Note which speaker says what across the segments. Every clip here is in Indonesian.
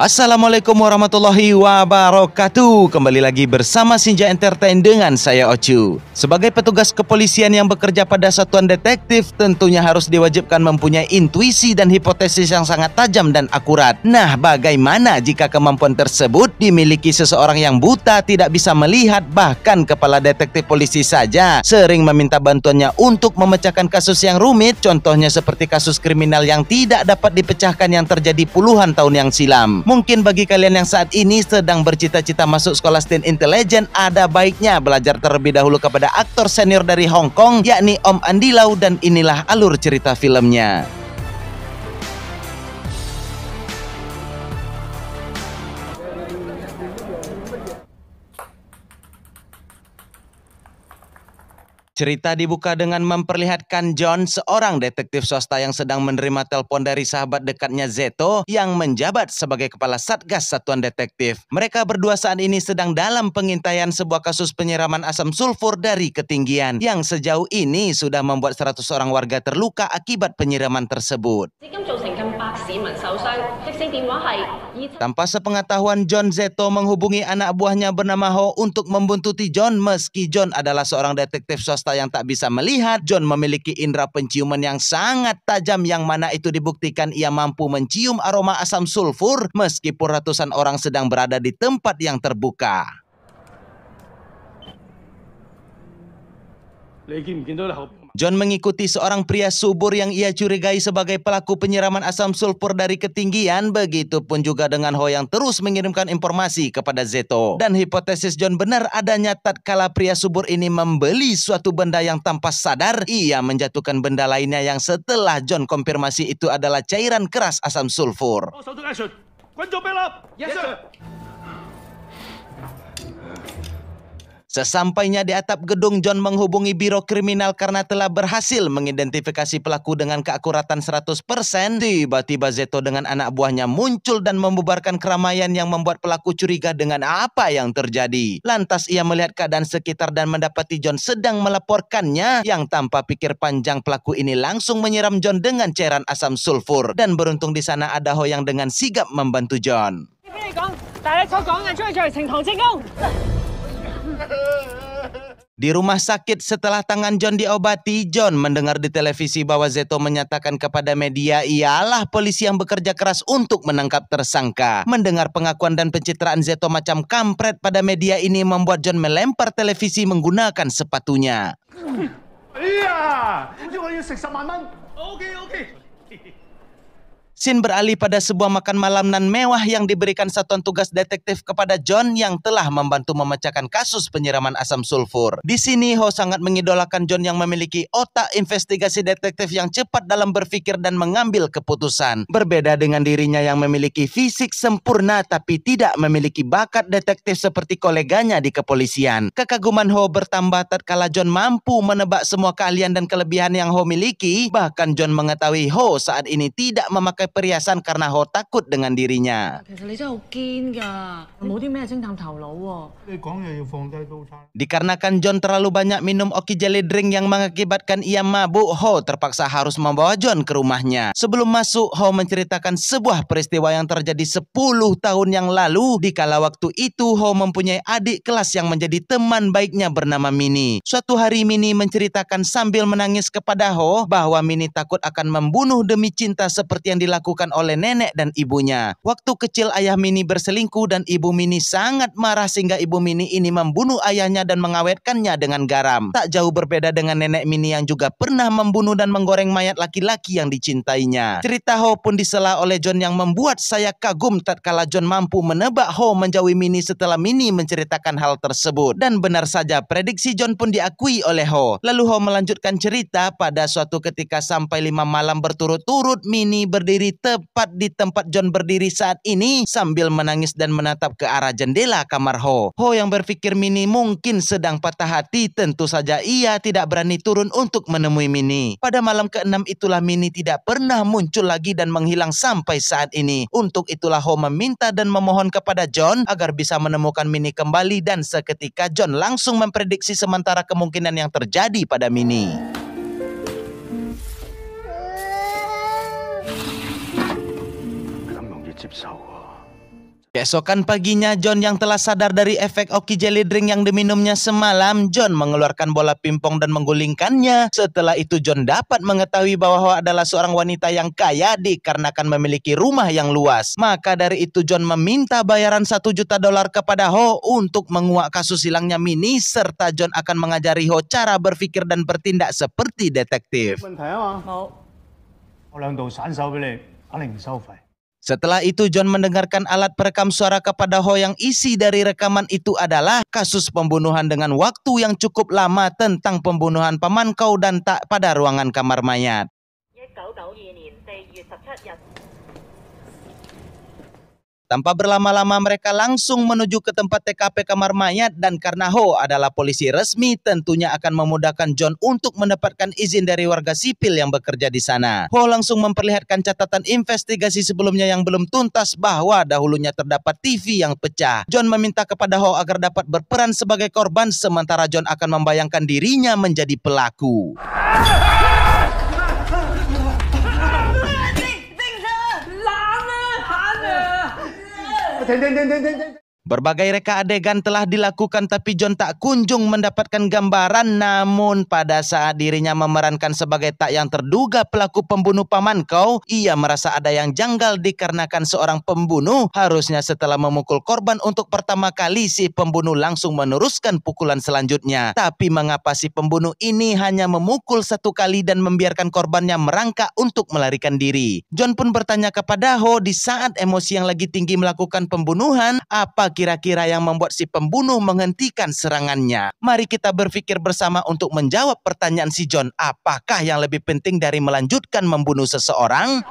Speaker 1: Assalamualaikum warahmatullahi wabarakatuh. Kembali lagi bersama Sinja Entertain dengan saya Ocu. Sebagai petugas kepolisian yang bekerja pada satuan detektif, tentunya harus diwajibkan mempunyai intuisi dan hipotesis yang sangat tajam dan akurat. Nah, bagaimana jika kemampuan tersebut dimiliki seseorang yang buta, tidak bisa melihat, bahkan kepala detektif polisi saja sering meminta bantuannya untuk memecahkan kasus yang rumit, contohnya seperti kasus kriminal yang tidak dapat dipecahkan yang terjadi puluhan tahun yang silam. Mungkin bagi kalian yang saat ini sedang bercita-cita masuk sekolah STEM Intelligent, ada baiknya belajar terlebih dahulu kepada aktor senior dari Hong Kong, yakni Om Andy Lau, dan inilah alur cerita filmnya. Cerita dibuka dengan memperlihatkan John, seorang detektif swasta yang sedang menerima telepon dari sahabat dekatnya Zeto yang menjabat sebagai kepala Satgas Satuan Detektif. Mereka berdua saat ini sedang dalam pengintaian sebuah kasus penyiraman asam sulfur dari ketinggian yang sejauh ini sudah membuat 100 orang warga terluka akibat penyiraman tersebut. Tanpa sepengetahuan John, Zeto menghubungi anak buahnya bernama Ho untuk membuntuti John. Meski John adalah seorang detektif swasta yang tak bisa melihat, John memiliki indera penciuman yang sangat tajam, yang mana itu dibuktikan ia mampu mencium aroma asam sulfur meskipun ratusan orang sedang berada di tempat yang terbuka. John mengikuti seorang pria subur yang ia curigai sebagai pelaku penyiraman asam sulfur dari ketinggian. Begitupun juga dengan Ho yang terus mengirimkan informasi kepada Zeto. Dan hipotesis John benar adanya tatkala pria subur ini membeli suatu benda yang tanpa sadar ia menjatuhkan benda lainnya yang setelah John konfirmasi itu adalah cairan keras asam sulfur. Sesampainya di atap gedung, John menghubungi biro kriminal karena telah berhasil mengidentifikasi pelaku dengan keakuratan 100%. Tiba-tiba Zeto dengan anak buahnya muncul dan membubarkan keramaian yang membuat pelaku curiga dengan apa yang terjadi. Lantas ia melihat keadaan sekitar dan mendapati John sedang melaporkannya, yang tanpa pikir panjang pelaku ini langsung menyiram John dengan cairan asam sulfur. Dan beruntung di sana ada Ho yang dengan sigap membantu John. Di rumah sakit setelah tangan John diobati, John mendengar di televisi bahwa Zeto menyatakan kepada media ialah polisi yang bekerja keras untuk menangkap tersangka. Mendengar pengakuan dan pencitraan Zeto macam kampret pada media ini membuat John melempar televisi menggunakan sepatunya. Scene beralih pada sebuah makan malam nan mewah yang diberikan satuan tugas detektif kepada John yang telah membantu memecahkan kasus penyiraman asam sulfur. Di sini Ho sangat mengidolakan John yang memiliki otak investigasi detektif yang cepat dalam berpikir dan mengambil keputusan. Berbeda dengan dirinya yang memiliki fisik sempurna tapi tidak memiliki bakat detektif seperti koleganya di kepolisian. Kekaguman Ho bertambah tatkala John mampu menebak semua keahlian dan kelebihan yang Ho miliki. Bahkan John mengetahui Ho saat ini tidak memakai perhiasan karena Ho takut dengan dirinya. Dikarenakan John terlalu banyak minum Oki Jelly Drink yang mengakibatkan ia mabuk, Ho terpaksa harus membawa John ke rumahnya. Sebelum masuk, Ho menceritakan sebuah peristiwa yang terjadi 10 tahun yang lalu. Di kala waktu itu, Ho mempunyai adik kelas yang menjadi teman baiknya bernama Mini. Suatu hari Mini menceritakan sambil menangis kepada Ho bahwa Mini takut akan membunuh demi cinta seperti yang dilakukan oleh nenek dan ibunya. Waktu kecil ayah Mini berselingkuh dan ibu Mini sangat marah sehingga ibu Mini ini membunuh ayahnya dan mengawetkannya dengan garam. Tak jauh berbeda dengan nenek Mini yang juga pernah membunuh dan menggoreng mayat laki-laki yang dicintainya. Cerita Ho pun disela oleh John yang membuat saya kagum tatkala John mampu menebak Ho menjauhi Mini setelah Mini menceritakan hal tersebut. Dan benar saja, prediksi John pun diakui oleh Ho. Lalu Ho melanjutkan cerita, pada suatu ketika sampai 5 malam berturut-turut Mini berdiri tepat di tempat John berdiri saat ini sambil menangis dan menatap ke arah jendela kamar Ho. Ho yang berpikir Mini mungkin sedang patah hati, tentu saja ia tidak berani turun untuk menemui Mini. Pada malam ke-6 itulah Mini tidak pernah muncul lagi dan menghilang sampai saat ini. Untuk itulah Ho meminta dan memohon kepada John agar bisa menemukan Mini kembali, dan seketika John langsung memprediksi sementara kemungkinan yang terjadi pada Mini. Keesokan paginya, John yang telah sadar dari efek Oki Jelly Drink yang diminumnya semalam, John mengeluarkan bola pingpong dan menggulingkannya. Setelah itu John dapat mengetahui bahwa Ho adalah seorang wanita yang kaya dikarenakan memiliki rumah yang luas. Maka dari itu John meminta bayaran $1 juta kepada Ho untuk menguak kasus hilangnya Mini, serta John akan mengajari Ho cara berpikir dan bertindak seperti detektif. Setelah itu John mendengarkan alat perekam suara kepada Ho yang isi dari rekaman itu adalah kasus pembunuhan dengan waktu yang cukup lama tentang pembunuhan paman kau dan tak pada ruangan kamar mayat. Tanpa berlama-lama mereka langsung menuju ke tempat TKP kamar mayat, dan karena Ho adalah polisi resmi tentunya akan memudahkan John untuk mendapatkan izin dari warga sipil yang bekerja di sana. Ho langsung memperlihatkan catatan investigasi sebelumnya yang belum tuntas bahwa dahulunya terdapat TV yang pecah. John meminta kepada Ho agar dapat berperan sebagai korban sementara John akan membayangkan dirinya menjadi pelaku. Berbagai reka adegan telah dilakukan tapi John tak kunjung mendapatkan gambaran. Namun pada saat dirinya memerankan sebagai tak yang terduga pelaku pembunuh paman kau, ia merasa ada yang janggal dikarenakan seorang pembunuh harusnya setelah memukul korban untuk pertama kali si pembunuh langsung meneruskan pukulan selanjutnya. Tapi mengapa si pembunuh ini hanya memukul 1 kali dan membiarkan korbannya merangkak untuk melarikan diri? John pun bertanya kepada Ho di saat emosi yang lagi tinggi melakukan pembunuhan, apa kira-kira yang membuat si pembunuh menghentikan serangannya? Mari kita berpikir bersama untuk menjawab pertanyaan si John. Apakah yang lebih penting dari melanjutkan membunuh seseorang?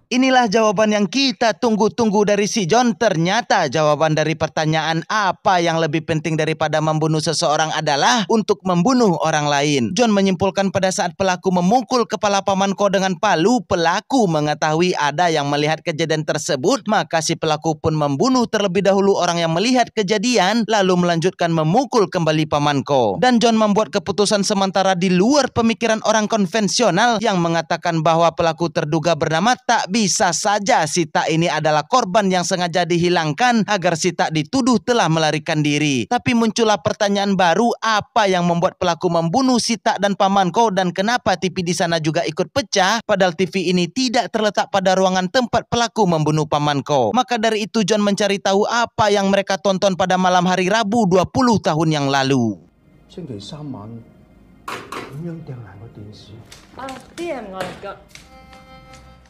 Speaker 1: Inilah jawaban yang kita tunggu-tunggu dari si John. Ternyata jawaban dari pertanyaan apa yang lebih penting daripada membunuh seseorang adalah untuk membunuh orang lain. John menyimpulkan pada saat pelaku memukul kepala paman kau dengan palu, pelaku mengetahui ada yang melihat kejadian tersebut, maka si pelaku pun membunuh terlebih dahulu orang yang melihat kejadian, lalu melanjutkan memukul kembali paman kau. Dan John membuat keputusan sementara di luar pemikiran orang konvensional yang mengatakan bahwa pelaku terduga bernama Tak. Bisa saja si Tak ini adalah korban yang sengaja dihilangkan agar si Tak dituduh telah melarikan diri. Tapi muncullah pertanyaan baru, apa yang membuat pelaku membunuh si Tak dan paman kau, dan kenapa TV di sana juga ikut pecah padahal TV ini tidak terletak pada ruangan tempat pelaku membunuh paman kau. Maka dari itu John mencari tahu apa yang mereka tonton pada malam hari Rabu 20 tahun yang lalu.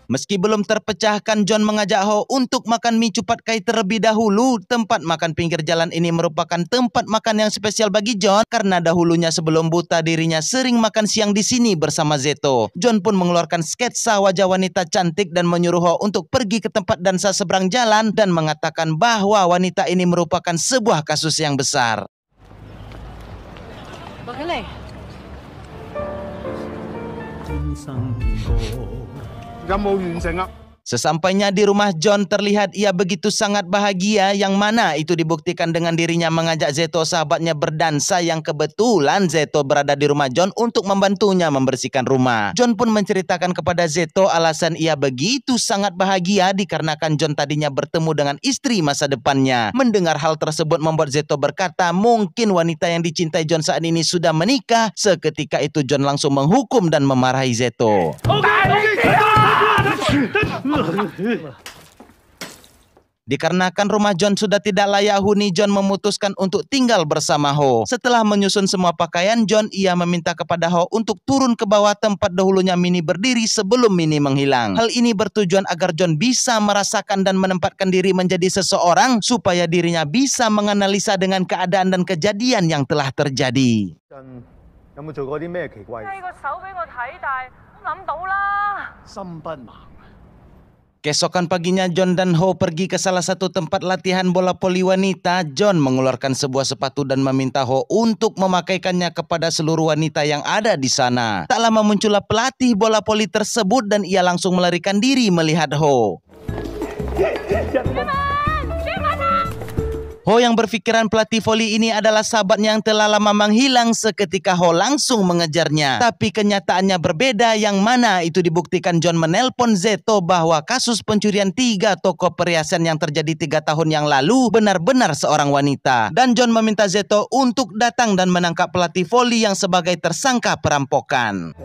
Speaker 1: Meski belum terpecahkan, John mengajak Ho untuk makan mie cepat kai terlebih dahulu. Tempat makan pinggir jalan ini merupakan tempat makan yang spesial bagi John karena dahulunya sebelum buta dirinya sering makan siang di sini bersama Zeto. John pun mengeluarkan sketsa wajah wanita cantik dan menyuruh Ho untuk pergi ke tempat dansa seberang jalan dan mengatakan bahwa wanita ini merupakan sebuah kasus yang besar. Sesampainya di rumah John, terlihat ia begitu sangat bahagia, yang mana itu dibuktikan dengan dirinya mengajak Zeto sahabatnya berdansa, yang kebetulan Zeto berada di rumah John untuk membantunya membersihkan rumah. John pun menceritakan kepada Zeto alasan ia begitu sangat bahagia dikarenakan John tadinya bertemu dengan istri masa depannya. Mendengar hal tersebut membuat Zeto berkata mungkin wanita yang dicintai John saat ini sudah menikah. Seketika itu John langsung menghukum dan memarahi Zeto. Dikarenakan rumah John sudah tidak layak huni, John memutuskan untuk tinggal bersama Ho. Setelah menyusun semua pakaian John, ia meminta kepada Ho untuk turun ke bawah tempat dahulunya Mini berdiri sebelum Mini menghilang. Hal ini bertujuan agar John bisa merasakan dan menempatkan diri menjadi seseorang supaya dirinya bisa menganalisa dengan keadaan dan kejadian yang telah terjadi. Keesokan paginya John dan Ho pergi ke salah satu tempat latihan bola voli wanita. John mengeluarkan sebuah sepatu dan meminta Ho untuk memakaikannya kepada seluruh wanita yang ada di sana. Tak lama muncullah pelatih bola voli tersebut dan ia langsung melarikan diri melihat Ho. Ho yang berpikiran pelatih voli ini adalah sahabatnya yang telah lama menghilang, seketika Ho langsung mengejarnya. Tapi kenyataannya berbeda, yang mana itu dibuktikan John menelpon Zeto bahwa kasus pencurian 3 toko perhiasan yang terjadi 3 tahun yang lalu benar-benar seorang wanita. Dan John meminta Zeto untuk datang dan menangkap pelatih voli yang sebagai tersangka perampokan.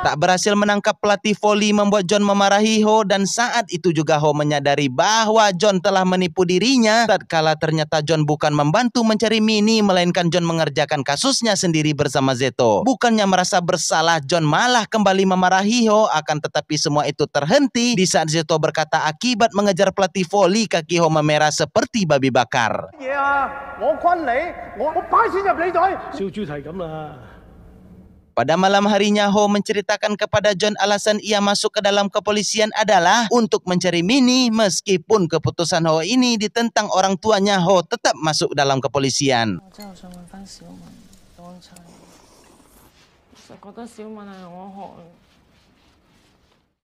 Speaker 1: Tak berhasil menangkap pelatih voli membuat John memarahi Ho, dan saat itu juga Ho menyadari bahwa John telah menipu dirinya tatkala ternyata John bukan membantu mencari Minnie, melainkan John mengerjakan kasusnya sendiri bersama Zeto. Bukannya merasa bersalah, John malah kembali memarahi Ho, akan tetapi semua itu terhenti di saat Zeto berkata akibat mengejar pelatih voli kaki Ho memerah seperti babi bakar. Pada malam harinya, Ho menceritakan kepada John alasan ia masuk ke dalam kepolisian adalah untuk mencari Minnie. Meskipun keputusan Ho ini ditentang orang tuanya, Ho tetap masuk dalam kepolisian.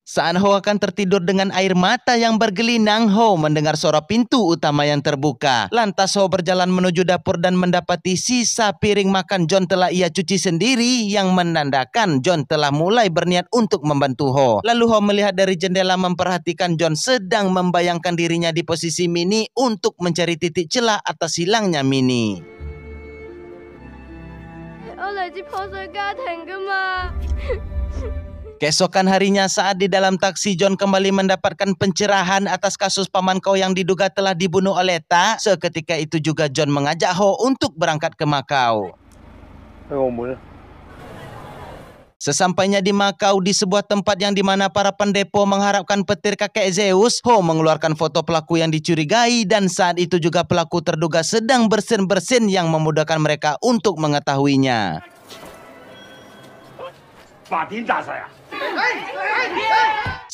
Speaker 1: Saat Ho akan tertidur dengan air mata yang bergelinang, Ho mendengar suara pintu utama yang terbuka. Lantas Ho berjalan menuju dapur dan mendapati sisa piring makan John telah ia cuci sendiri, yang menandakan John telah mulai berniat untuk membantu Ho. Lalu Ho melihat dari jendela memperhatikan John sedang membayangkan dirinya di posisi Minnie untuk mencari titik celah atas hilangnya Minnie. Keesokan harinya saat di dalam taksi, John kembali mendapatkan pencerahan atas kasus paman Kau yang diduga telah dibunuh oleh Ta. Seketika itu juga John mengajak Ho untuk berangkat ke Makau. Sesampainya di Makau, di sebuah tempat yang dimana para pendepo mengharapkan petir kakek Zeus, Ho mengeluarkan foto pelaku yang dicurigai, dan saat itu juga pelaku terduga sedang bersin-bersin yang memudahkan mereka untuk mengetahuinya.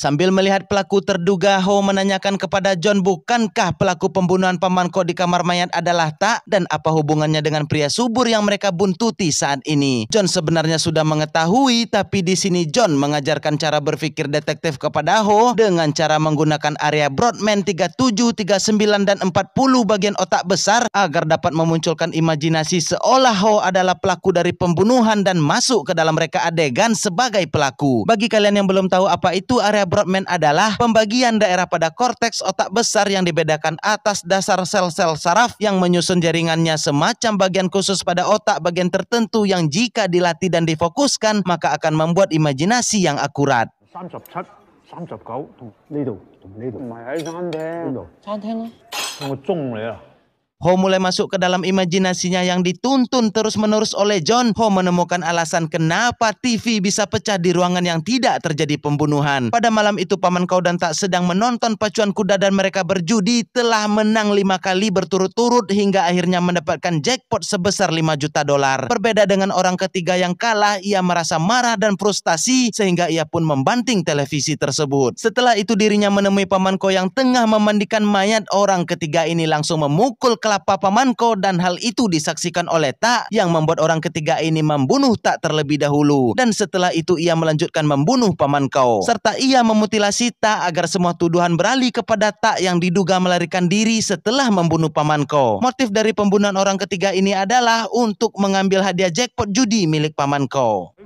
Speaker 1: Sambil melihat pelaku terduga, Ho menanyakan kepada John, bukankah pelaku pembunuhan paman Kau di kamar mayat adalah Ta, dan apa hubungannya dengan pria subur yang mereka buntuti saat ini? John sebenarnya sudah mengetahui, tapi di sini John mengajarkan cara berpikir detektif kepada Ho dengan cara menggunakan area Broadman 37, 39, dan 40 bagian otak besar agar dapat memunculkan imajinasi seolah Ho adalah pelaku dari pembunuhan dan masuk ke dalam reka adegan sebagai pelaku. Bagi kalian yang belum tahu apa itu area Broadman, adalah pembagian daerah pada korteks otak besar yang dibedakan atas dasar sel-sel saraf yang menyusun jaringannya, semacam bagian khusus pada otak bagian tertentu yang jika dilatih dan difokuskan maka akan membuat imajinasi yang akurat.
Speaker 2: 37, 39同呢度同呢度，唔係喺餐廳。邊度？餐廳咯。我中你啊！
Speaker 1: Ho mulai masuk ke dalam imajinasinya yang dituntun terus-menerus oleh John. Ho menemukan alasan kenapa TV bisa pecah di ruangan yang tidak terjadi pembunuhan. Pada malam itu paman Kau dan Tak sedang menonton pacuan kuda dan mereka berjudi, telah menang 5 kali berturut-turut hingga akhirnya mendapatkan jackpot sebesar 5 juta dolar. Berbeda dengan orang ketiga yang kalah, ia merasa marah dan frustasi sehingga ia pun membanting televisi tersebut. Setelah itu dirinya menemui paman Kau yang tengah memandikan mayat. Orang ketiga ini langsung memukul kelapa paman Kau, dan hal itu disaksikan oleh Tak yang membuat orang ketiga ini membunuh Tak terlebih dahulu. Dan setelah itu ia melanjutkan membunuh paman Kau serta ia memutilasi Tak agar semua tuduhan beralih kepada Tak yang diduga melarikan diri setelah membunuh paman Kau. Motif dari pembunuhan orang ketiga ini adalah untuk mengambil hadiah jackpot judi milik paman Kau.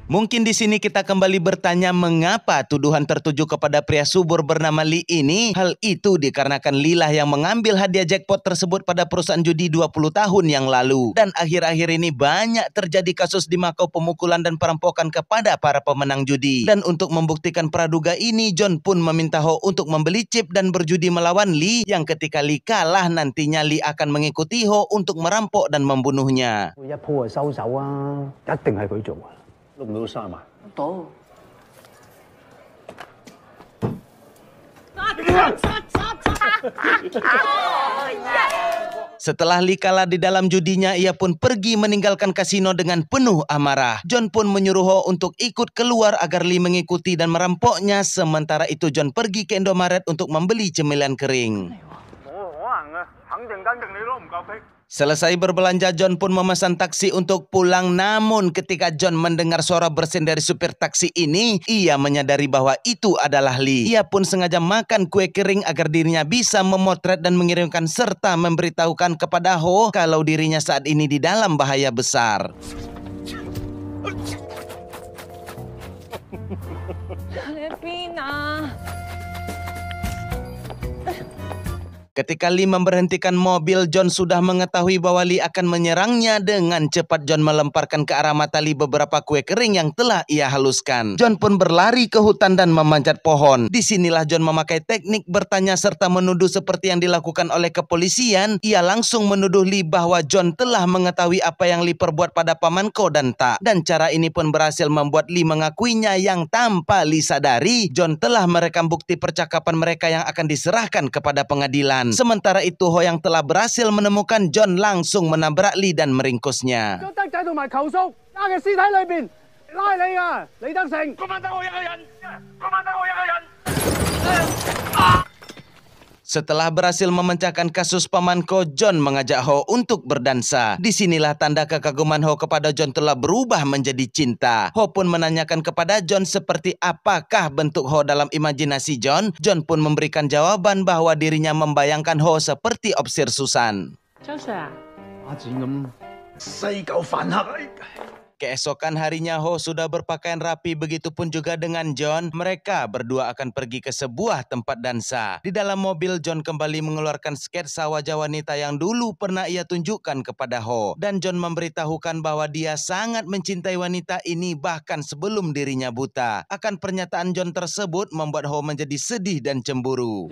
Speaker 1: Mungkin di sini kita kembali bertanya mengapa tuduhan tertuju kepada pria subur bernama Lee ini. Hal itu dikarenakan Lilah yang mengambil hadiah jackpot tersebut pada perusahaan judi 20 tahun yang lalu. Dan akhir-akhir ini banyak terjadi kasus di Makau pemukulan dan perampokan kepada para pemenang judi. Dan untuk membuktikan praduga ini, John pun meminta Ho untuk membeli chip dan berjudi melawan Lee, yang ketika Lee kalah nantinya Lee akan mengikuti Ho untuk merampok dan membunuhnya. Setelah Lee kalah di dalam judinya, ia pun pergi meninggalkan kasino dengan penuh amarah. John pun menyuruh Ho untuk ikut keluar agar Lee mengikuti dan merampoknya. Sementara itu John pergi ke Indomaret untuk membeli cemilan kering. Selesai berbelanja, John pun memesan taksi untuk pulang. Namun ketika John mendengar suara bersin dari supir taksi ini, ia menyadari bahwa itu adalah Lee. Ia pun sengaja makan kue kering agar dirinya bisa memotret dan mengirimkan serta memberitahukan kepada Ho kalau dirinya saat ini di dalam bahaya besar. Ketika Lee memberhentikan mobil, John sudah mengetahui bahwa Lee akan menyerangnya. Dengan cepat John melemparkan ke arah mata Lee beberapa kue kering yang telah ia haluskan. John pun berlari ke hutan dan memanjat pohon. Disinilah John memakai teknik bertanya serta menuduh seperti yang dilakukan oleh kepolisian. Ia langsung menuduh Lee bahwa John telah mengetahui apa yang Lee perbuat pada pamanko dan tak. Dan cara ini pun berhasil membuat Lee mengakuinya yang tanpa Lee sadari, John telah merekam bukti percakapan mereka yang akan diserahkan kepada pengadilan. Sementara itu, Ho yang telah berhasil menemukan John langsung menabrak Lee dan meringkusnya. Setelah berhasil memecahkan kasus pamanko, John mengajak Ho untuk berdansa. Disinilah tanda kekaguman Ho kepada John telah berubah menjadi cinta. Ho pun menanyakan kepada John seperti apakah bentuk Ho dalam imajinasi John. John pun memberikan jawaban bahwa dirinya membayangkan Ho seperti Opsir Susan. Keesokan harinya Ho sudah berpakaian rapi, begitupun juga dengan John. Mereka berdua akan pergi ke sebuah tempat dansa. Di dalam mobil, John kembali mengeluarkan sketsa wajah wanita yang dulu pernah ia tunjukkan kepada Ho. Dan John memberitahukan bahwa dia sangat mencintai wanita ini bahkan sebelum dirinya buta. Akan pernyataan John tersebut membuat Ho menjadi sedih dan cemburu.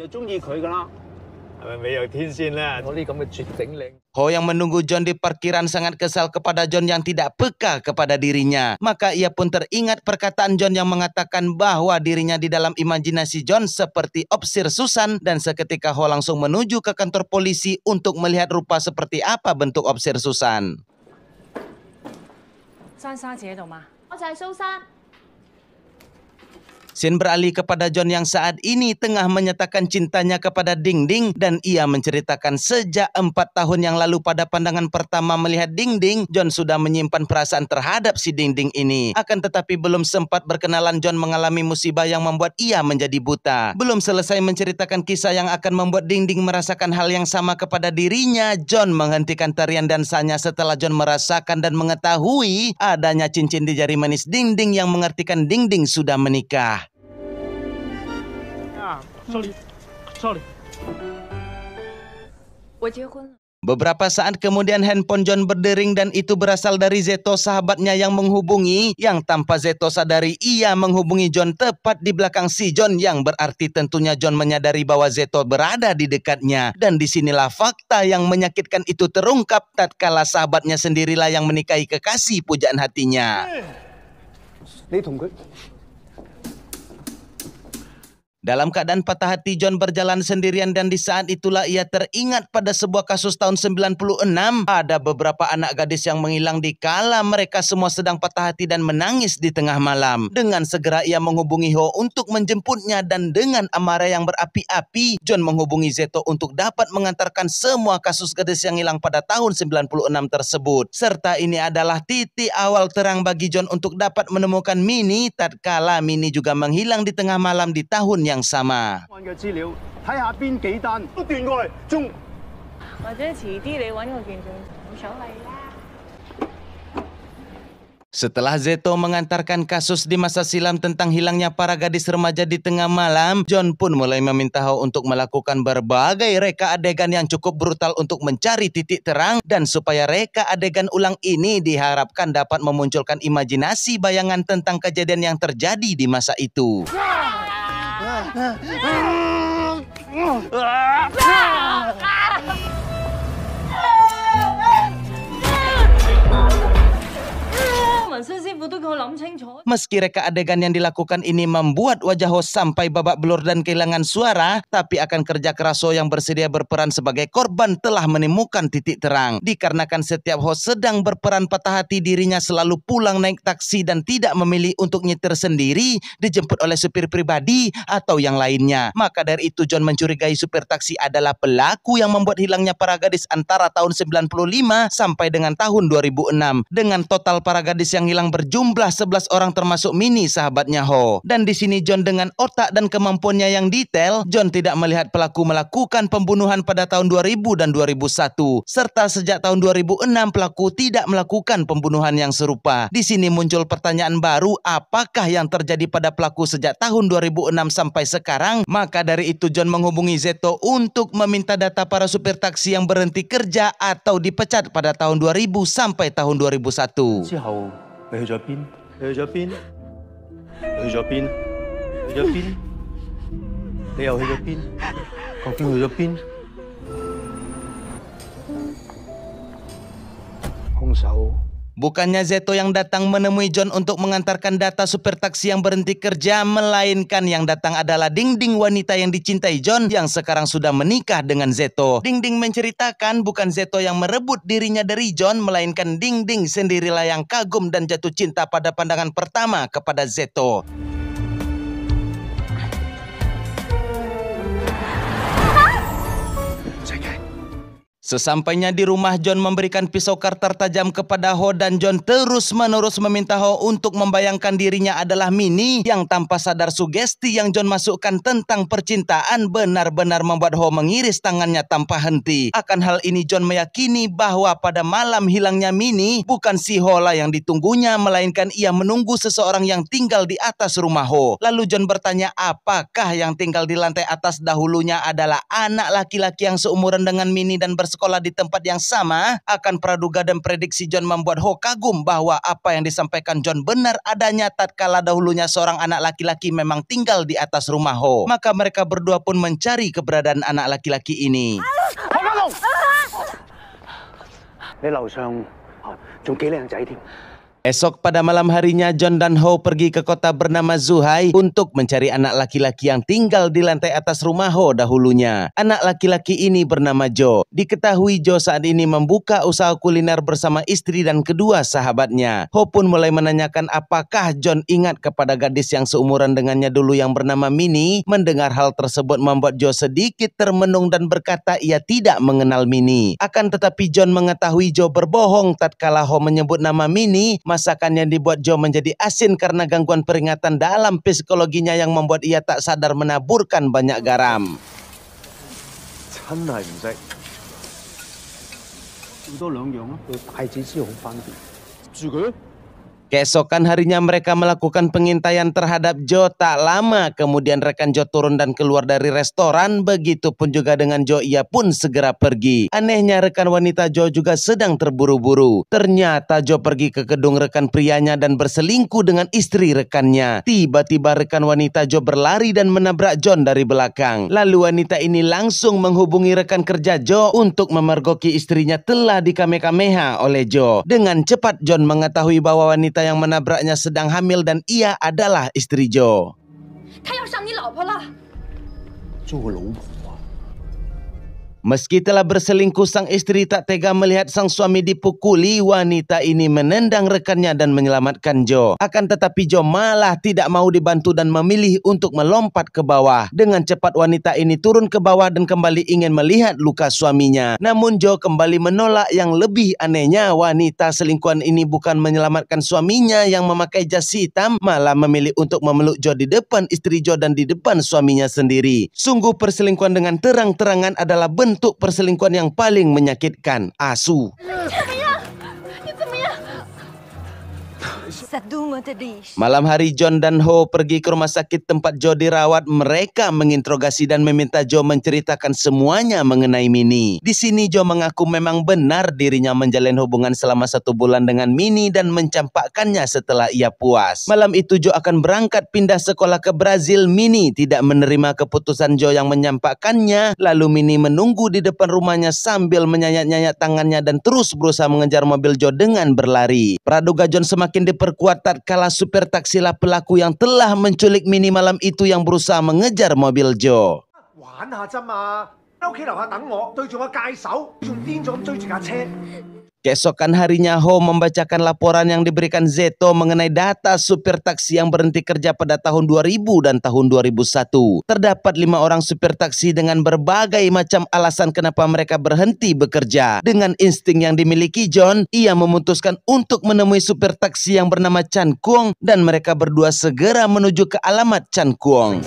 Speaker 1: Ho yang menunggu John di parkiran sangat kesal kepada John yang tidak peka kepada dirinya. Maka ia pun teringat perkataan John yang mengatakan bahwa dirinya di dalam imajinasi John seperti Opsir Susan. Dan seketika Ho langsung menuju ke kantor polisi untuk melihat rupa seperti apa bentuk Opsir Susan. Scene beralih kepada John yang saat ini tengah menyatakan cintanya kepada Ding Ding. Dan ia menceritakan sejak 4 tahun yang lalu pada pandangan pertama melihat Ding Ding, John sudah menyimpan perasaan terhadap si Ding Ding ini. Akan tetapi belum sempat berkenalan, John mengalami musibah yang membuat ia menjadi buta. Belum selesai menceritakan kisah yang akan membuat Ding Ding merasakan hal yang sama kepada dirinya, John menghentikan tarian dansanya setelah John merasakan dan mengetahui adanya cincin di jari manis Ding Ding yang mengartikan Ding Ding sudah menikah. Sorry. Beberapa saat kemudian handphone John berdering dan itu berasal dari Zeto, sahabatnya yang menghubungi. Yang tanpa Zeto sadari, ia menghubungi John tepat di belakang si John, yang berarti tentunya John menyadari bahwa Zeto berada di dekatnya. Dan disinilah fakta yang menyakitkan itu terungkap tatkala sahabatnya sendirilah yang menikahi kekasih pujaan hatinya. Dalam keadaan patah hati, John berjalan sendirian dan di saat itulah ia teringat pada sebuah kasus tahun 96. Ada beberapa anak gadis yang menghilang di kala mereka semua sedang patah hati dan menangis di tengah malam. Dengan segera ia menghubungi Ho untuk menjemputnya dan dengan amarah yang berapi-api, John menghubungi Zeto untuk dapat mengantarkan semua kasus gadis yang hilang pada tahun 96 tersebut. Serta ini adalah titik awal terang bagi John untuk dapat menemukan Minnie tatkala Minnie juga menghilang di tengah malam di tahun yang sama. Setelah Zeto mengantarkan kasus di masa silam tentang hilangnya para gadis remaja di tengah malam, John pun mulai meminta Ho untuk melakukan berbagai reka adegan yang cukup brutal untuk mencari titik terang, dan supaya reka adegan ulang ini diharapkan dapat memunculkan imajinasi bayangan tentang kejadian yang terjadi di masa itu. Meski reka adegan yang dilakukan ini membuat wajah Ho sampai babak belur dan kehilangan suara, tapi akan kerja keras Ho yang bersedia berperan sebagai korban telah menemukan titik terang. Dikarenakan setiap Ho sedang berperan patah hati, dirinya selalu pulang naik taksi dan tidak memilih untuk nyetir sendiri, dijemput oleh supir pribadi atau yang lainnya. Maka dari itu John mencurigai supir taksi adalah pelaku yang membuat hilangnya para gadis antara tahun 95 sampai dengan tahun 2006. Dengan total para gadis yang hilang berjumlah 11 orang termasuk Mini, sahabatnya Ho. Dan di sini John dengan otak dan kemampuannya yang detail, John tidak melihat pelaku melakukan pembunuhan pada tahun 2000 dan 2001. Serta sejak tahun 2006 pelaku tidak melakukan pembunuhan yang serupa. Di sini muncul pertanyaan baru, apakah yang terjadi pada pelaku sejak tahun 2006 sampai sekarang? Maka dari itu John menghubungi Zeto untuk meminta data para supir taksi yang berhenti kerja atau dipecat pada tahun 2000 sampai tahun 2001.
Speaker 2: 之後你去咗邊？你去咗邊？你去咗邊？去咗邊？你又去咗邊？究竟去咗邊？兇手。
Speaker 1: Bukannya Zeto yang datang menemui John untuk mengantarkan data supir taksi yang berhenti kerja, melainkan yang datang adalah Ding Ding, wanita yang dicintai John yang sekarang sudah menikah dengan Zeto. Ding Ding menceritakan bukan Zeto yang merebut dirinya dari John, melainkan Ding Ding sendirilah yang kagum dan jatuh cinta pada pandangan pertama kepada Zeto. Sesampainya di rumah, John memberikan pisau karter tajam kepada Ho dan John terus-menerus meminta Ho untuk membayangkan dirinya adalah Mini, yang tanpa sadar sugesti yang John masukkan tentang percintaan benar-benar membuat Ho mengiris tangannya tanpa henti. Akan hal ini John meyakini bahwa pada malam hilangnya Mini bukan si Ho lah yang ditunggunya, melainkan ia menunggu seseorang yang tinggal di atas rumah Ho. Lalu John bertanya apakah yang tinggal di lantai atas dahulunya adalah anak laki-laki yang seumuran dengan Mini dan sekolah di tempat yang sama. Akan praduga dan prediksi John membuat Ho kagum bahwa apa yang disampaikan John benar adanya tatkala dahulunya seorang anak laki-laki memang tinggal di atas rumah Ho. Maka mereka berdua pun mencari keberadaan anak laki-laki ini. Esok pada malam harinya John dan Ho pergi ke kota bernama Zhuhai untuk mencari anak laki-laki yang tinggal di lantai atas rumah Ho dahulunya. Anak laki-laki ini bernama Jo. Diketahui Jo saat ini membuka usaha kuliner bersama istri dan kedua sahabatnya. Ho pun mulai menanyakan apakah John ingat kepada gadis yang seumuran dengannya dulu yang bernama Mini. Mendengar hal tersebut membuat Jo sedikit termenung dan berkata ia tidak mengenal Mini. Akan tetapi John mengetahui Jo berbohong tatkala Ho menyebut nama Mini. Masakan yang dibuat Jo menjadi asin karena gangguan peringatan dalam psikologinya yang membuat ia tak sadar menaburkan banyak garam. Keesokan harinya mereka melakukan pengintaian terhadap Jo. Tak lama kemudian rekan Jo turun dan keluar dari restoran. Begitupun juga dengan Jo, ia pun segera pergi. Anehnya rekan wanita Jo juga sedang terburu-buru. Ternyata Jo pergi ke gedung rekan prianya dan berselingkuh dengan istri rekannya. Tiba-tiba rekan wanita Jo berlari dan menabrak John dari belakang. Lalu wanita ini langsung menghubungi rekan kerja Jo untuk memergoki istrinya telah dikame-kameha oleh Jo. Dengan cepat John mengetahui bahwa wanita yang menabraknya sedang hamil dan ia adalah istri Jo. Meski telah berselingkuh, sang istri tak tega melihat sang suami dipukuli. Wanita ini menendang rekannya dan menyelamatkan Jo. Akan tetapi Jo malah tidak mau dibantu dan memilih untuk melompat ke bawah. Dengan cepat wanita ini turun ke bawah dan kembali ingin melihat luka suaminya. Namun Jo kembali menolak. Yang lebih anehnya, wanita selingkuhan ini bukan menyelamatkan suaminya yang memakai jas hitam, malah memilih untuk memeluk Jo di depan istri Jo dan di depan suaminya sendiri. Sungguh perselingkuhan dengan terang-terangan adalah bentuk perselingkuhan yang paling menyakitkan. Asu. Malam hari John dan Ho pergi ke rumah sakit tempat Joe dirawat. Mereka menginterogasi dan meminta Joe menceritakan semuanya mengenai Minnie. Di sini Joe mengaku memang benar dirinya menjalin hubungan selama 1 bulan dengan Minnie dan mencampakkannya setelah ia puas. Malam itu Joe akan berangkat pindah sekolah ke Brazil. Minnie tidak menerima keputusan Joe yang menyampaikannya. Lalu Minnie menunggu di depan rumahnya sambil menyayat-nyayat tangannya dan terus berusaha mengejar mobil Joe dengan berlari. Praduga John semakin diperkuat tatkala supir taksilah pelaku yang telah menculik Minnie malam itu yang berusaha mengejar mobil Joe. Keesokan harinya Ho membacakan laporan yang diberikan Zeto mengenai data supir taksi yang berhenti kerja pada tahun 2000 dan tahun 2001. Terdapat 5 orang supir taksi dengan berbagai macam alasan kenapa mereka berhenti bekerja. Dengan insting yang dimiliki John, ia memutuskan untuk menemui supir taksi yang bernama Chan Kuong dan mereka berdua segera menuju ke alamat Chan Kuong.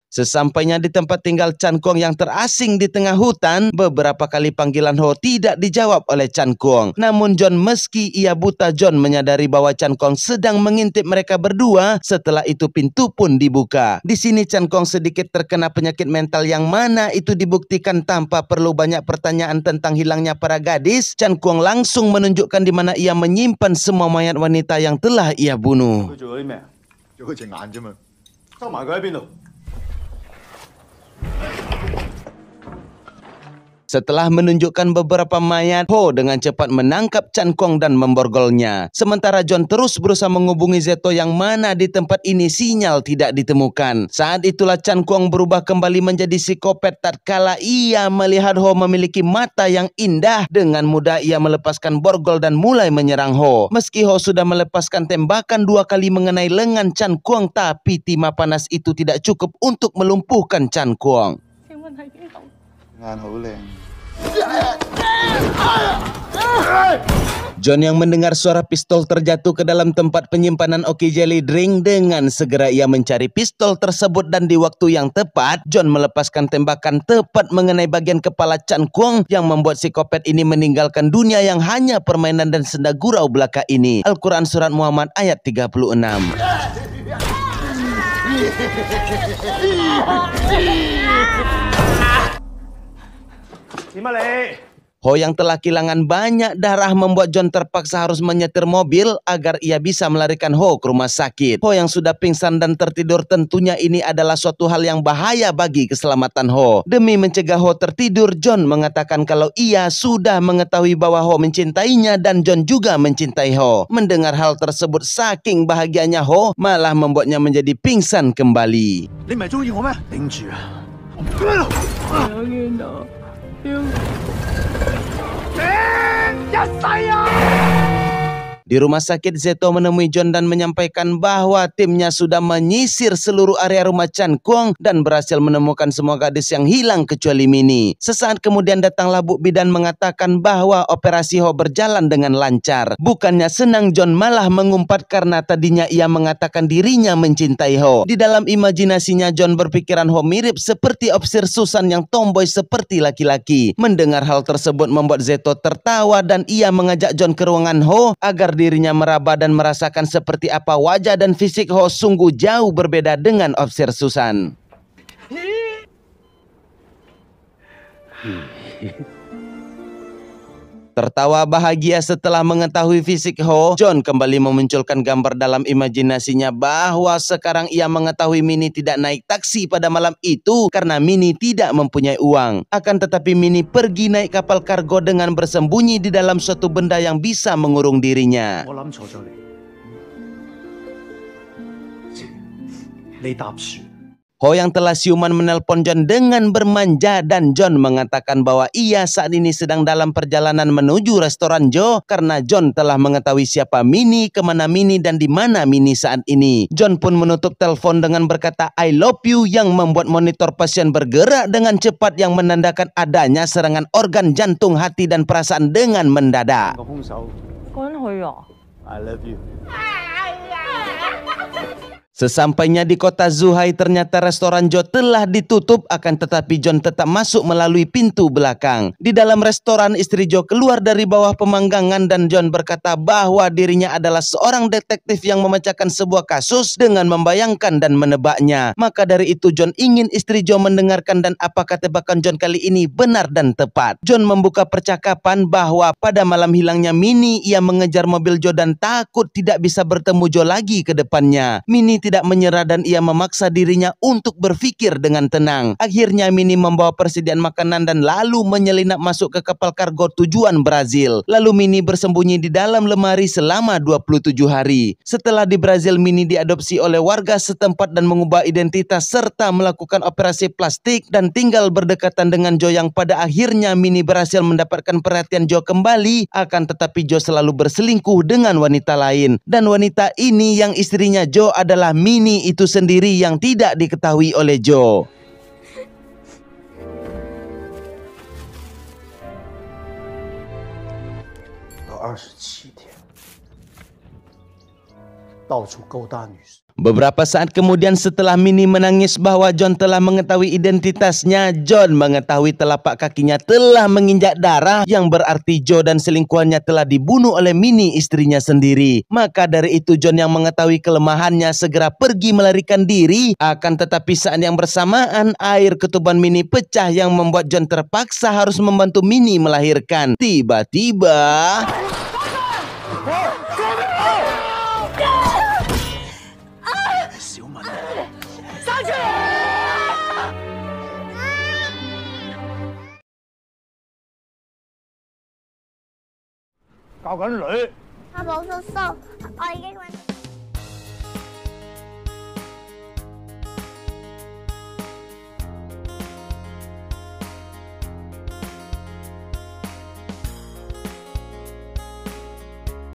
Speaker 1: Sesampainya di tempat tinggal Chan Kuong yang terasing di tengah hutan, beberapa kali panggilan Ho tidak dijawab oleh Chan Kuong. Namun John, meski ia buta, John menyadari bahwa Chan Kuong sedang mengintip mereka berdua. Setelah itu pintu pun dibuka. Di sini Chan Kuong sedikit terkena penyakit mental yang mana itu dibuktikan tanpa perlu banyak pertanyaan tentang hilangnya para gadis. Chan Kuong langsung menunjukkan di mana ia menyimpan semua mayat wanita yang telah ia bunuh. Setelah menunjukkan beberapa mayat, Ho dengan cepat menangkap Chan Kuong dan memborgolnya. Sementara John terus berusaha menghubungi Zeto yang mana di tempat ini sinyal tidak ditemukan. Saat itulah Chan Kuong berubah kembali menjadi psikopat tatkala ia melihat Ho memiliki mata yang indah. Dengan mudah ia melepaskan borgol dan mulai menyerang Ho. Meski Ho sudah melepaskan tembakan 2 kali mengenai lengan Chan Kuong, tapi timah panas itu tidak cukup untuk melumpuhkan Chan Kuong. John yang mendengar suara pistol terjatuh ke dalam tempat penyimpanan Oki Jelly Drink, dengan segera ia mencari pistol tersebut dan di waktu yang tepat John melepaskan tembakan tepat mengenai bagian kepala Chan Kuong yang membuat psikopat ini meninggalkan dunia yang hanya permainan dan senda gurau belaka ini. Al-Quran Surat Muhammad ayat 36. Ho yang telah kehilangan banyak darah membuat John terpaksa harus menyetir mobil agar ia bisa melarikan Ho ke rumah sakit. Ho yang sudah pingsan dan tertidur, tentunya ini adalah suatu hal yang bahaya bagi keselamatan Ho. Demi mencegah Ho tertidur, John mengatakan kalau ia sudah mengetahui bahwa Ho mencintainya dan John juga mencintai Ho. Mendengar hal tersebut, saking bahagianya Ho malah membuatnya menjadi pingsan kembali. Di rumah sakit, Zeto menemui John dan menyampaikan bahwa timnya sudah menyisir seluruh area rumah Chan Kuong dan berhasil menemukan semua gadis yang hilang kecuali Minnie. Sesaat kemudian datanglah Bu Bidan mengatakan bahwa operasi Ho berjalan dengan lancar. Bukannya senang, John malah mengumpat karena tadinya ia mengatakan dirinya mencintai Ho. Di dalam imajinasinya John berpikiran Ho mirip seperti Opsir Susan yang tomboy seperti laki-laki. Mendengar hal tersebut membuat Zeto tertawa dan ia mengajak John ke ruangan Ho agar dirinya meraba dan merasakan seperti apa wajah dan fisik Ho sungguh jauh berbeda dengan Opsir Susan. Tertawa bahagia setelah mengetahui fisik Ho, John kembali memunculkan gambar dalam imajinasinya bahwa sekarang ia mengetahui Minnie tidak naik taksi pada malam itu karena Minnie tidak mempunyai uang. Akan tetapi Minnie pergi naik kapal kargo dengan bersembunyi di dalam suatu benda yang bisa mengurung dirinya. Ho yang telah siuman menelpon John dengan bermanja dan John mengatakan bahwa ia saat ini sedang dalam perjalanan menuju restoran Joe karena John telah mengetahui siapa Minnie, kemana Minnie dan di mana Minnie saat ini. John pun menutup telepon dengan berkata I love you yang membuat monitor pasien bergerak dengan cepat yang menandakan adanya serangan organ jantung, hati dan perasaan dengan mendadak.
Speaker 2: I love you.
Speaker 1: Sesampainya di kota Zhuhai, ternyata restoran Zhou telah ditutup, akan tetapi John tetap masuk melalui pintu belakang. Di dalam restoran, istri Zhou keluar dari bawah pemanggangan dan John berkata bahwa dirinya adalah seorang detektif yang memecahkan sebuah kasus dengan membayangkan dan menebaknya. Maka dari itu John ingin istri Zhou mendengarkan dan apakah tebakan John kali ini benar dan tepat. John membuka percakapan bahwa pada malam hilangnya Minnie, ia mengejar mobil Zhou dan takut tidak bisa bertemu Zhou lagi ke depannya. Minnie tidak menyerah dan ia memaksa dirinya untuk berpikir dengan tenang. Akhirnya Minnie membawa persediaan makanan dan lalu menyelinap masuk ke kapal kargo tujuan Brazil. Lalu Minnie bersembunyi di dalam lemari selama 27 hari. Setelah di Brazil, Minnie diadopsi oleh warga setempat dan mengubah identitas serta melakukan operasi plastik dan tinggal berdekatan dengan Zhou yang pada akhirnya Minnie berhasil mendapatkan perhatian Zhou kembali. Akan tetapi Zhou selalu berselingkuh dengan wanita lain. Dan wanita ini yang istrinya Zhou adalah Minnie itu sendiri yang tidak diketahui oleh Zhou.
Speaker 2: 27天，到处勾搭女生。
Speaker 1: Beberapa saat kemudian setelah Minnie menangis bahwa John telah mengetahui identitasnya, John mengetahui telapak kakinya telah menginjak darah, yang berarti Zhou dan selingkuhannya telah dibunuh oleh Minnie, istrinya sendiri. Maka dari itu John yang mengetahui kelemahannya segera pergi melarikan diri. Akan tetapi saat yang bersamaan air ketuban Minnie pecah yang membuat John terpaksa harus membantu Minnie melahirkan. Tiba-tiba...
Speaker 2: 搞緊女。
Speaker 3: 阿寶叔叔，我已經揾。